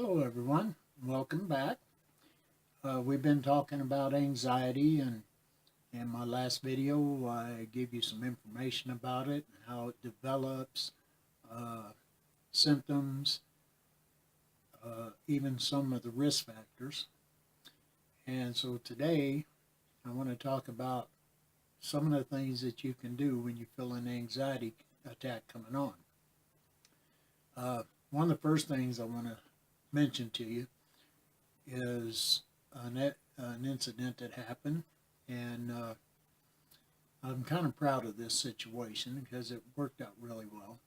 Hello, everyone. Welcome back. We've been talking about anxiety, and in my last video, I gave you some information about it and how it develops, uh, symptoms, even some of the risk factors. And so today, I want to talk about some of the things that you can do when you feel an anxiety attack coming on. One of the first things I want to mention to you is an incident that happened, and I'm kind of proud of this situation because it worked out really well.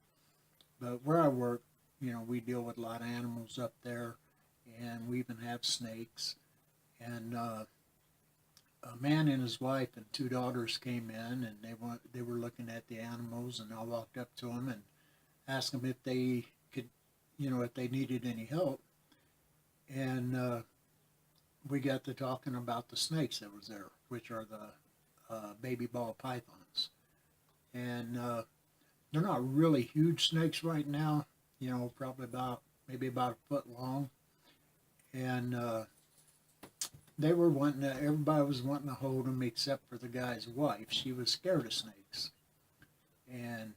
But where I work, we deal with a lot of animals up there, and we even have snakes. And a man and his wife and two daughters came in, and they were looking at the animals, and I walked up to them and asked them if they could, if they needed any help. And we got to talking about the snakes that was there, which are the baby ball pythons. And they're not really huge snakes right now, probably maybe about a foot long. And they were everybody was wanting to hold them except for the guy's wife. She was scared of snakes. And,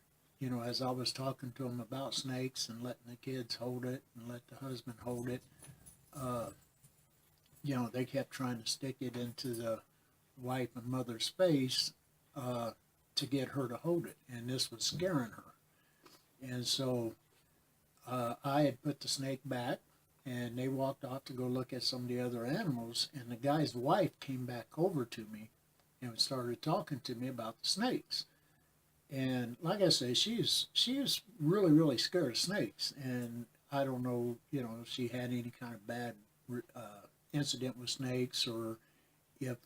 as I was talking to them about snakes and letting the kids hold it and let the husband hold it, uh, they kept trying to stick it into the wife and mother's face to get her to hold it, and this was scaring her. And so I had put the snake back, and they walked off to go look at some of the other animals, and the guy's wife came back over to me and started talking to me about the snakes. And like I say, she is really, really scared of snakes, and I don't know, if she had any kind of bad incident with snakes, or if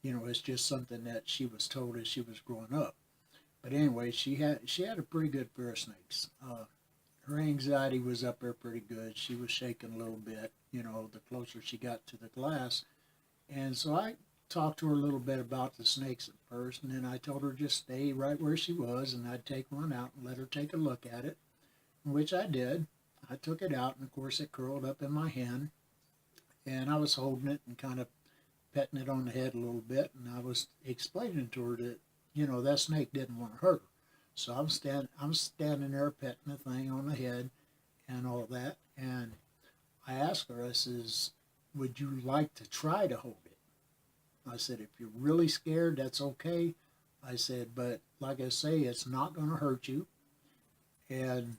it's just something that she was told as she was growing up. But anyway, she had a pretty good fear of snakes. Her anxiety was up there pretty good. She was shaking a little bit, the closer she got to the glass. And so I talked to her a little bit about the snakes at first, and then I told her just stay right where she was, and I'd take one out and let her take a look at it, which I did. I took it out, and of course it curled up in my hand, and I was holding it and kind of petting it on the head a little bit, and I was explaining to her that, that snake didn't want to hurt her. So I'm standing there petting the thing on the head and all that, and I asked her, I says, would you like to try to hold it? I said, if you're really scared, that's okay. I said, but like I say, it's not going to hurt you. And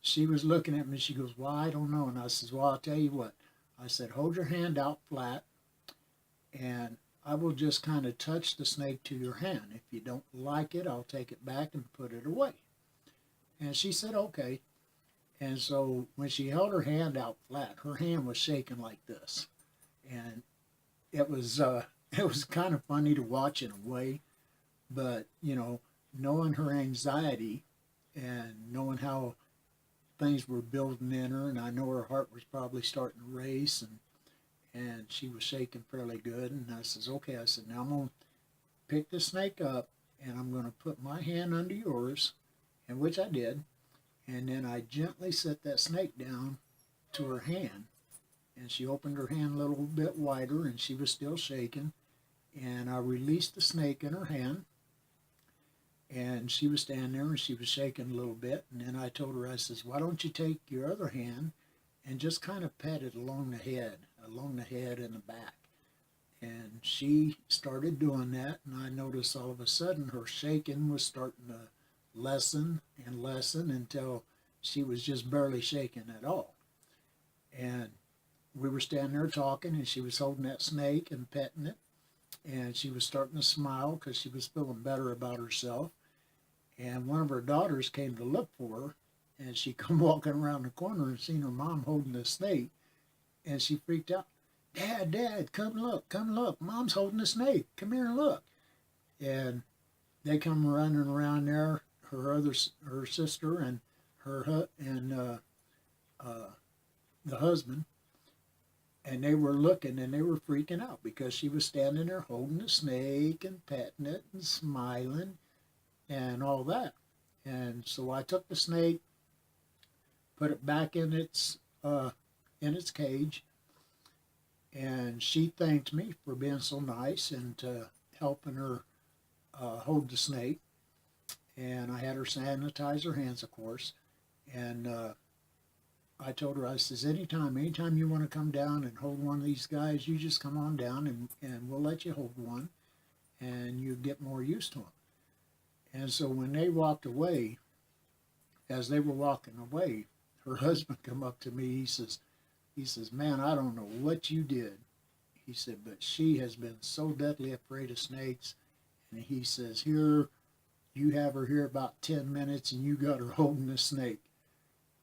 she was looking at me, she goes, well, I don't know. And I says, well, I'll tell you what. I said, hold your hand out flat, and I will just kind of touch the snake to your hand. If you don't like it, I'll take it back and put it away. And she said, okay. And so when she held her hand out flat, her hand was shaking like this. And it was kind of funny to watch in a way, but, knowing her anxiety and knowing how things were building in her, and I know her heart was probably starting to race, and she was shaking fairly good. And I says, okay, I said, now I'm going to pick the snake up, and I'm going to put my hand under yours, and which I did, and then I gently set that snake down to her hand, and she opened her hand a little bit wider, and she was still shaking, and I released the snake in her hand, and she was standing there, and she was shaking a little bit, and then I told her, I says, why don't you take your other hand and just kind of pat it along the head and the back. And she started doing that, and I noticed all of a sudden her shaking was starting to lessen and lessen until she was just barely shaking at all. And we were standing there talking, and she was holding that snake and petting it, and she was starting to smile because she was feeling better about herself. And one of her daughters came to look for her, and she come walking around the corner and seen her mom holding the snake, and she freaked out. Dad, come look, Mom's holding a snake. Come here and look. And they come running around there, her sister and the husband, and they were looking and they were freaking out because she was standing there holding the snake and petting it and smiling and all that. And so I took the snake, put it back in its uh, in its cage, and she thanked me for being so nice and helping her hold the snake. And I had her sanitize her hands, of course. And I told her, I says, anytime you want to come down and hold one of these guys, you just come on down and we'll let you hold one and you get more used to them. And so when they walked away, as they were walking away, her husband come up to me. He says, man, I don't know what you did. He said, but she has been so deathly afraid of snakes. And he says, here, you have her here about 10 minutes and you got her holding a snake.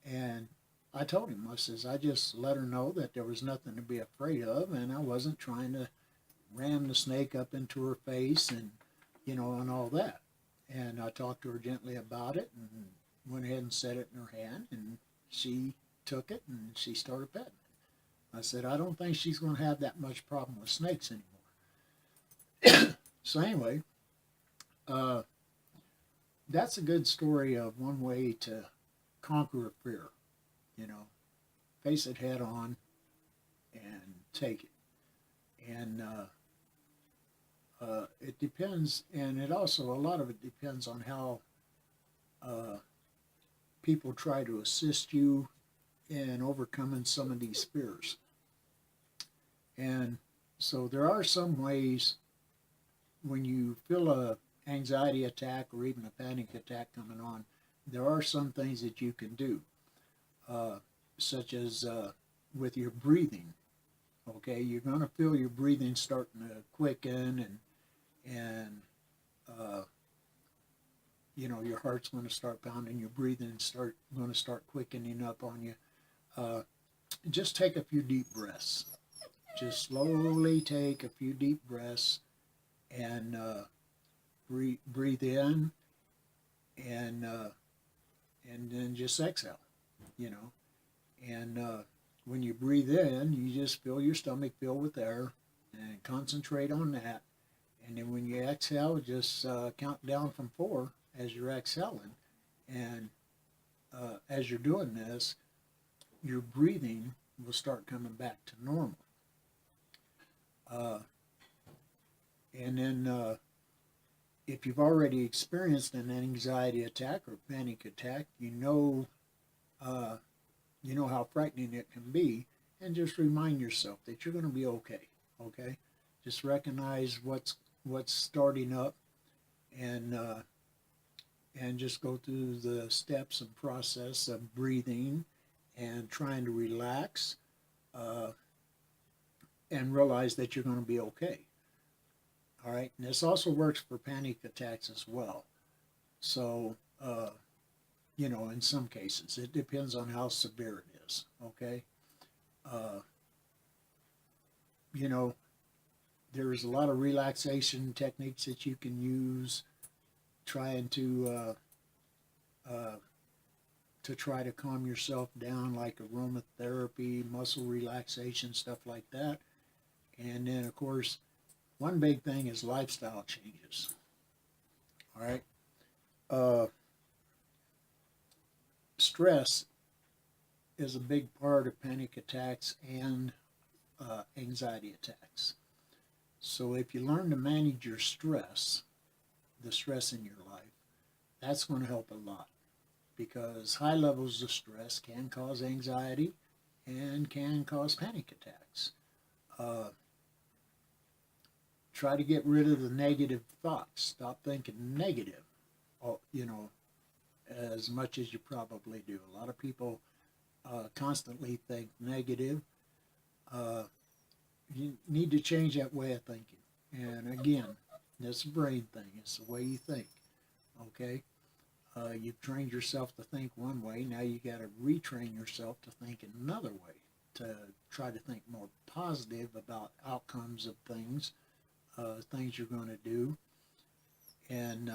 And I told him, I says, I just let her know that there was nothing to be afraid of, and I wasn't trying to ram the snake up into her face and, and all that. And I talked to her gently about it and went ahead and set it in her hand, and she took it and she started petting it. I said, I don't think she's going to have that much problem with snakes anymore. So anyway, that's a good story of one way to conquer a fear, face it head on and take it. And it depends, and it also, a lot of it depends on how people try to assist you in overcoming some of these fears. And so there are some ways when you feel a anxiety attack or even a panic attack coming on, there are some things that you can do, such as with your breathing. Okay, you're going to feel your breathing starting to quicken, and your heart's going to start pounding, your breathing going to start quickening up on you. Just take a few deep breaths. Just slowly take a few deep breaths and breathe in, and then just exhale. And when you breathe in, you just fill your stomach fill with air and concentrate on that. And then when you exhale, just count down from 4 as you're exhaling. And as you're doing this, your breathing will start coming back to normal. And then if you've already experienced an anxiety attack or panic attack, you know how frightening it can be, and just remind yourself that you're going to be okay. Okay, just recognize what's starting up, and just go through the steps and process of breathing and trying to relax, and realize that you're going to be okay. All right, and this also works for panic attacks as well. So, in some cases, it depends on how severe it is. Okay, uh, you know, there's a lot of relaxation techniques that you can use, trying to try to calm yourself down, like aromatherapy, muscle relaxation, stuff like that. And then, of course, one big thing is lifestyle changes. All right. Uh, Stress is a big part of panic attacks and anxiety attacks. So if you learn to manage your stress, the stress in your life, that's going to help a lot, because high levels of stress can cause anxiety and can cause panic attacks. Uh, Try to get rid of the negative thoughts. Stop thinking negative, as much as you probably do. A lot of people constantly think negative. You need to change that way of thinking. And again, it's a brain thing. It's the way you think. Okay? You've trained yourself to think one way. Now you got to retrain yourself to think another way, to try to think more positive about outcomes of things you're going to do. And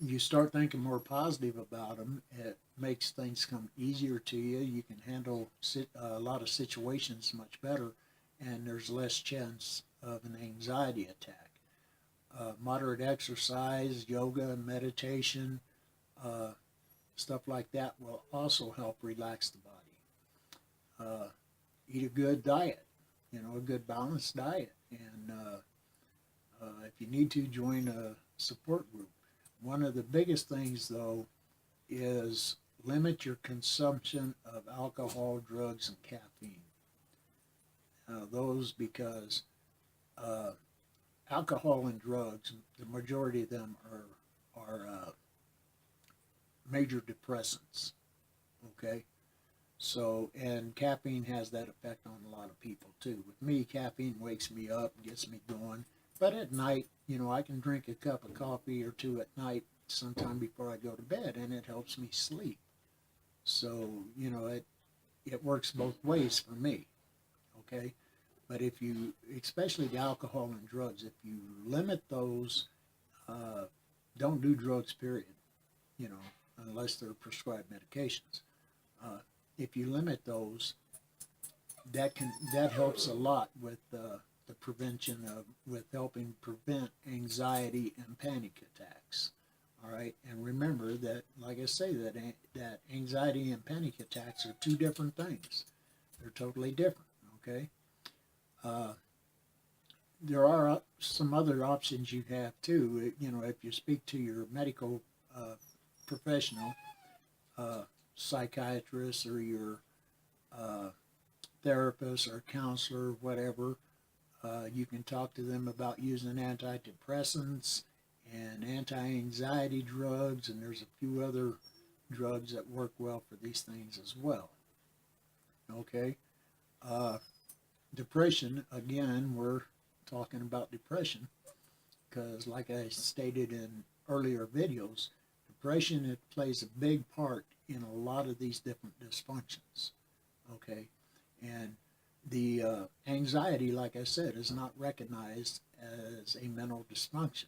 you start thinking more positive about them, it makes things come easier to you. You can handle a lot of situations much better, and there's less chance of an anxiety attack. Moderate exercise, yoga, meditation, stuff like that will also help relax the body. Eat a good diet, a good balanced diet. And if you need to, join a support group. One of the biggest things, though, is limit your consumption of alcohol, drugs, and caffeine. Those because uh, alcohol and drugs, the majority of them are major depressants. Okay, so and caffeine has that effect on a lot of people too. With me, caffeine wakes me up, gets me going. But at night, I can drink a cup of coffee or two at night sometime before I go to bed, and it helps me sleep. So it works both ways for me. Okay, but if you, especially the alcohol and drugs, if you limit those, uh, don't do drugs. Period. You know, unless they're prescribed medications. Uh, if you limit those, that helps a lot with the prevention of with helping prevent anxiety and panic attacks. All right, and remember that, like I say, that anxiety and panic attacks are two different things. They're totally different. Okay, uh, there are some other options you have too. If you speak to your medical professional, uh, psychiatrist, or your uh, therapist or counselor, whatever. You can talk to them about using antidepressants and anti-anxiety drugs, and there's a few other drugs that work well for these things as well. Okay, uh, depression, again, we're talking about depression because, like I stated in earlier videos, depression, it plays a big part in a lot of these different dysfunctions. Okay, and the anxiety, like I said, is not recognized as a mental dysfunction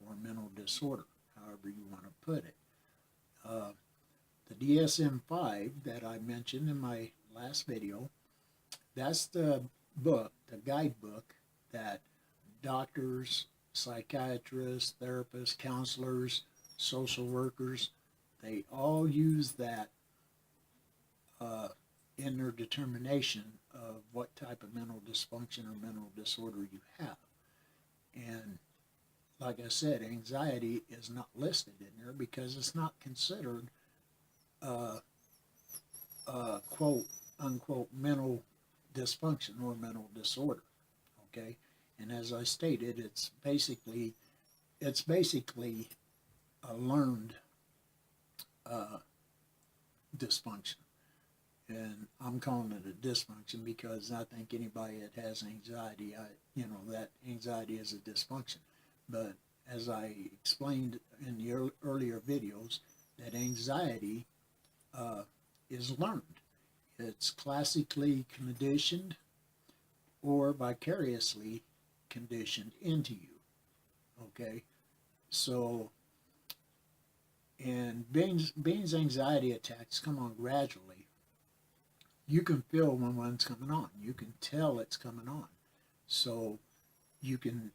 or mental disorder, however you want to put it. Uh, the DSM-5 that I mentioned in my last video, that's the book, the guidebook that doctors, psychiatrists, therapists, counselors, social workers, they all use that uh, in their determination of what type of mental dysfunction or mental disorder you have. And like I said, anxiety is not listed in there because it's not considered uh, quote unquote mental dysfunction or mental disorder. Okay, and as I stated, it's basically a learned uh, dysfunction. And I'm calling it a dysfunction because I think anybody that has anxiety, that anxiety is a dysfunction. But as I explained in the earlier videos, that anxiety uh, is learned. It's classically conditioned or vicariously conditioned into you. Okay, so and Bean's anxiety attacks come on gradually. You can feel when one's coming on. You can tell it's coming on. So you can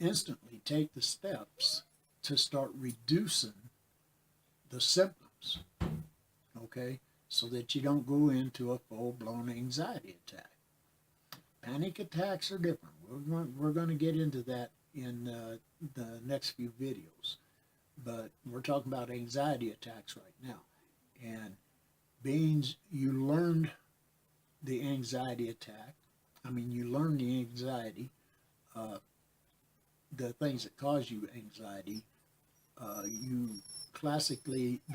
instantly take the steps to start reducing the symptoms, okay? So that you don't go into a full-blown anxiety attack. Panic attacks are different. We're going to get into that in the next few videos. But we're talking about anxiety attacks right now. And Beans, you learned the anxiety attack. You learn the anxiety, uh, the things that cause you anxiety.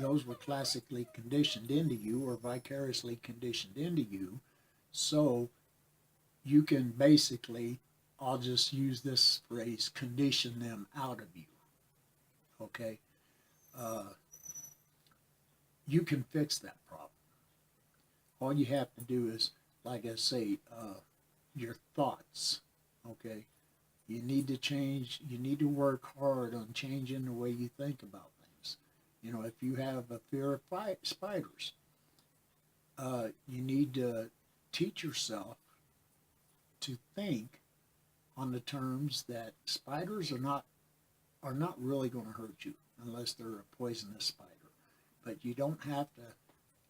Those were classically conditioned into you or vicariously conditioned into you. So you can basically, I'll just use this phrase, condition them out of you. Okay? Uh, you can fix that problem. All you have to do is, like I say, your thoughts. Okay, you need to change. You need to work hard on changing the way you think about things. If you have a fear of spiders, you need to teach yourself to think on the terms that spiders are not really going to hurt you unless they're a poisonous spider. But you don't have to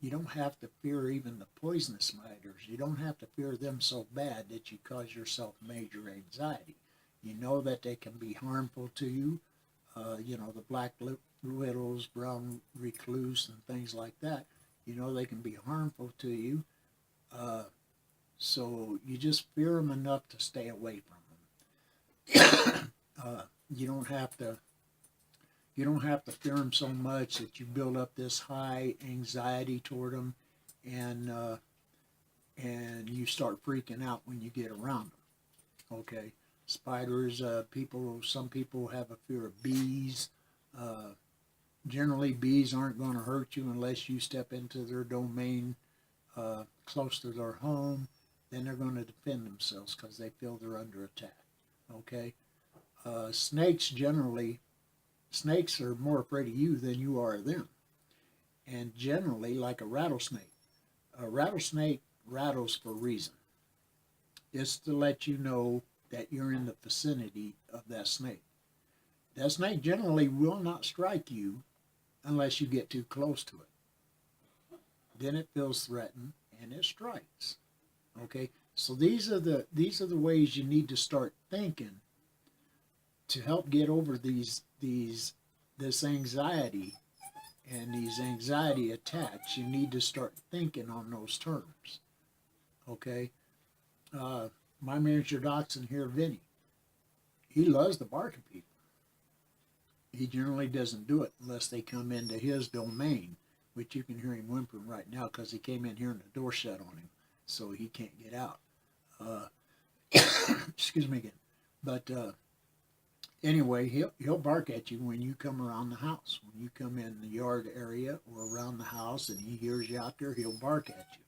You don't have to fear even the poisonous spiders. You don't have to fear them so bad that you cause yourself major anxiety. You know that they can be harmful to you. The black widows, brown recluse, and things like that. You know they can be harmful to you. Uh, so you just fear them enough to stay away from them. You don't have to. You don't have to fear them so much that you build up this high anxiety toward them, and and you start freaking out when you get around them. Okay, spiders. Some people have a fear of bees. Uh, Generally, bees aren't going to hurt you unless you step into their domain close to their home. Then they're going to defend themselves because they feel they're under attack. Okay, snakes generally. Snakes are more afraid of you than you are of them. And generally, like a rattlesnake rattles for a reason. It's to let you know that you're in the vicinity of that snake. That snake generally will not strike you unless you get too close to it. Then it feels threatened and it strikes. Okay? So these are the ways you need to start thinking to help get over this anxiety and these anxiety attacks. You need to start thinking on those terms. Okay? My miniature dachshund here, Vinny, he loves to bark at people. He generally doesn't do it unless they come into his domain, which you can hear him whimpering right now because he came in here and the door shut on him, so he can't get out. Uh, excuse me again. But anyway, he'll bark at you when you come around the house. When you come in the yard area or around the house and he hears you out there, he'll bark at you.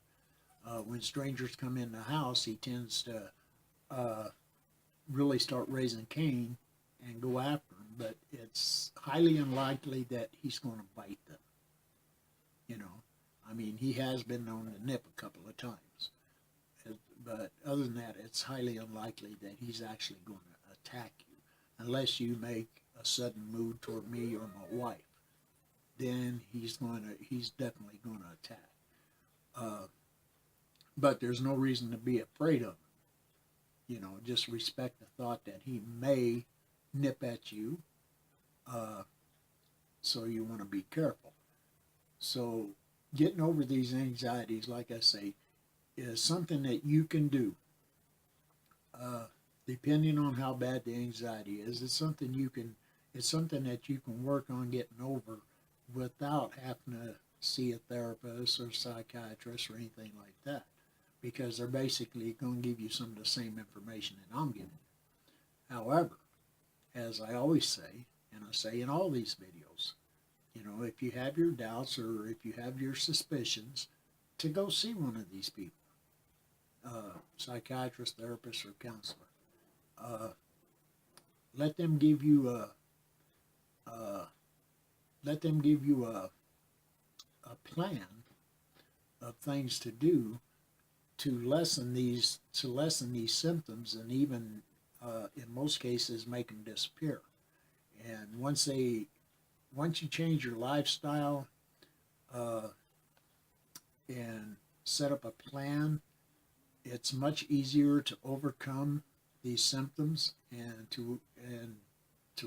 When strangers come in the house, he tends to really start raising Cain and go after them, but it's highly unlikely that he's going to bite them. I mean, he has been known to nip a couple of times, but other than that, it's highly unlikely that he's actually going to attack you unless you make a sudden move toward me or my wife. Then he's definitely going to attack. But there's no reason to be afraid of him. Just respect the thought that he may nip at you, so you want to be careful. So getting over these anxieties, like I say, is something that you can do. Depending on how bad the anxiety is, it's something that you can work on getting over without having to see a therapist or psychiatrist or anything like that, because they're basically going to give you some of the same information that I'm giving you. However, as I always say, and I say in all these videos, if you have your doubts or if you have your suspicions, to go see one of these people, psychiatrist, therapist, or counselor. Let them give you a plan of things to do to lessen these symptoms, and even in most cases make them disappear. And once you change your lifestyle and set up a plan, it's much easier to overcome these symptoms and to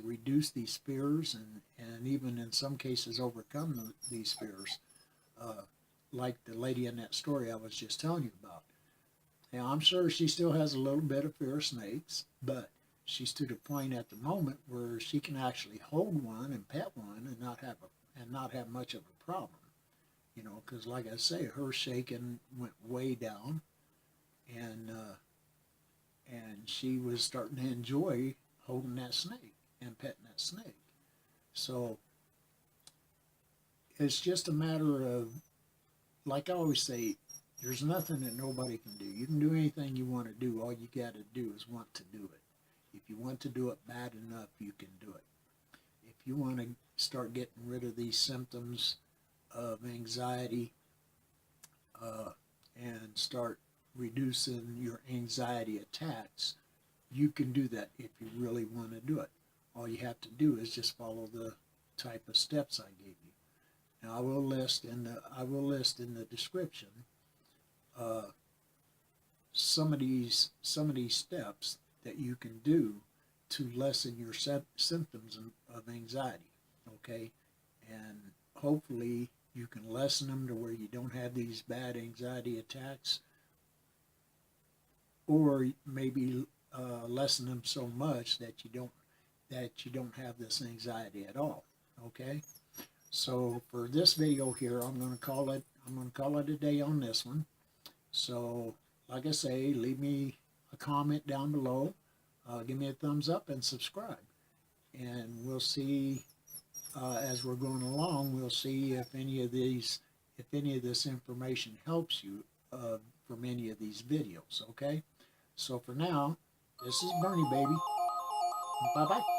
reduce these fears, and even in some cases overcome these fears, like the lady in that story I was just telling you about. Now, I'm sure she still has a little bit of fear of snakes, but she's to the point at the moment where she can actually hold one and pet one and not have much of a problem. Because like I say, her shaking went way down, and she was starting to enjoy holding that snake and petting that snake. So it's just a matter of, like I always say, there's nothing that nobody can do. You can do anything you want to do. All you got to do is want to do it. If you want to do it bad enough, you can do it. If you want to start getting rid of these symptoms of anxiety and start reducing your anxiety attacks, you can do that if you really want to do it. All you have to do is just follow the type of steps I gave you. Now I will list in the description uh, some of these steps that you can do to lessen your symptoms of anxiety. Okay, and hopefully you can lessen them to where you don't have these bad anxiety attacks, or maybe lessen them so much that you don't have this anxiety at all. Okay, so for this video here, I'm going to call it a day on this one. So like I say, leave me a comment down below, give me a thumbs up, and subscribe. And we'll see as we're going along. We'll see if any of this information helps you from any of these videos. Okay. So for now, this is Bernie, baby. Bye bye.